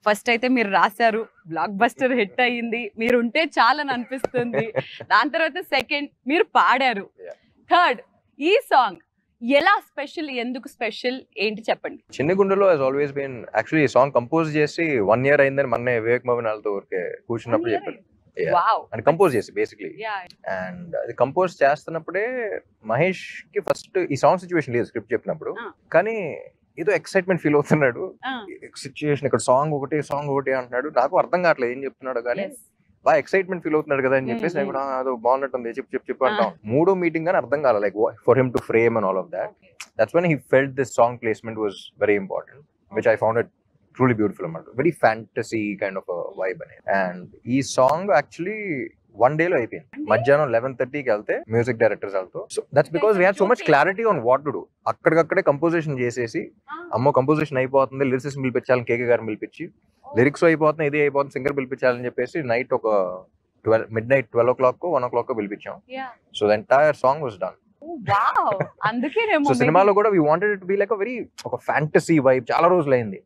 First అయితే మీరు రాశారు, బ్లాక్ బస్టర్ హిట్ అయ్యింది, మీరు ఉంటే చాలని అనిపిస్తుంది. దాని తర్వాత సెకండ్ మీరు పాడారు, థర్డ్ ఈ సాంగ్ ఎలా స్పెషల్, ఎందుకు స్పెషల్ ఏంటి చెప్పండి. చిన్న గుండెలో హాస్ ఆల్వేస్ బీన్ యాక్చువల్లీ ఈ సాంగ్ కంపోజ్ చేసి 1 year అయిందని మొన్న వివేక్ మోహన్ వాళ్ళతో ఊరికే కూర్చున్నప్పుడు చెప్పారు. వావ్. అండ్ కంపోజ్ చేసి బేసిక్లీ అండ్ అది కంపోజ్ చేస్తున్నప్పుడే మహేష్ కి ఫస్ట్ ఈ సాంగ్ సిచ్యువేషన్ లేదు స్క్రిప్ట్ చెప్పినప్పుడు, కానీ ఏదో ఎక్సైట్మెంట్ ఫీల్ అవుతున్నాడు. సిచ్యువేషన్ ఇక్కడ సాంగ్ ఒకటి అంటున్నాడు, నాకు అర్థం కావట్లేదు ఏం చెప్తున్నాడు, కానీ బాగా ఎక్సైట్మెంట్ ఫీల్ అవుతున్నాడు కదా అని చెప్పేసి నేను కూడా అదో బాగున్నట్టుంది చెప్పు అంటాం. మూడో మీటింగ్ కానీ అర్థం కాలేదు, like for him to frame and all of that. That's when he felt this song placement was very important, which I found it truly beautiful అన్నమాట. Very fantasy kind of vibe అనేది. And ఈ song actually 1 day లో అయిపోయింది. మధ్యాహ్నం 11:30కి వెళ్తే music directors వాళ్ళతో. So that's because we had so much clarity on what to do. అక్కడికక్కడే composition చేసేసి, అమ్మో కంపోజిషన్ అయిపోతుంది, లిరిసిస్ట్ పిలిపించాలని కేకే గారిని పిలిపించి, లిరిక్స్ అయిపోతుంది, ఇది అయిపోతుంది, సింగర్ పిలిపించాలని చెప్పేసి నైట్ ఒక midnight 12 o'clock 1 o'clock పిలిపించాం. So the entire song was done. So సినిమాలో కూడా we wanted it be like very ఒక ఫ్యాంటసీ వైబ్. చాలా రోజులు అయింది,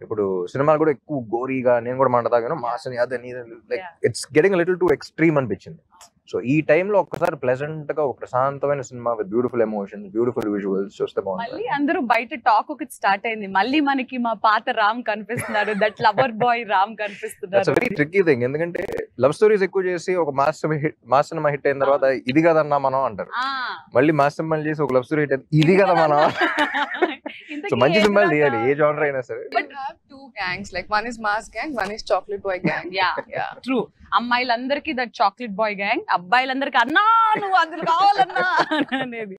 ఇప్పుడు సినిమాలు కూడా ఎక్కువ గోరీగా, నేను కూడా మాట్లాడతాను మాసని అదని, like it's getting little to extreme అనిపించింది. సో ఈ టైంలో ఒక్కసారి ప్లెజెంట్ గా ఒక ప్రశాంతమైన cinema with beautiful emotions, beautiful visuals చూస్తే బాగుంటుంది. అందరూ బయట టాక్ ఒకటి స్టార్ట్ అయింది, మళ్ళీ మనకి మా పాత రామ్ కనిపిస్తున్నారు, దట్ లవర్ బాయ్ రామ్ కనిపిస్తున్నారు. వెరీ ట్రిక్కీ థింగ్, ఎందుకంటే లవ్ స్టోరీస్ ఎక్కువ చేసి ఒక మాస్ సినిమా హిట్ అయిన తర్వాత ఇది కదన్నా మనం అంటారు, మళ్ళీ మాస్ సినిమా చేసి ఒక లవ్ స్టోరీ హిట్ అయితే ఇది కదా మనం. సో మంచి సినిమాలు తీయాలి ఏ జానర్ అయినా సరే. But you have two gangs, like one is mass gang, one is chocolate boy gang. Yeah. True. అమ్మాయిలందరికీ దట్ చాక్లెట్ బాయ్ గ్యాంగ్, అబ్బాయిలందరికీ అన్నా నువ్వు అందులో కావాలన్నా అనేది.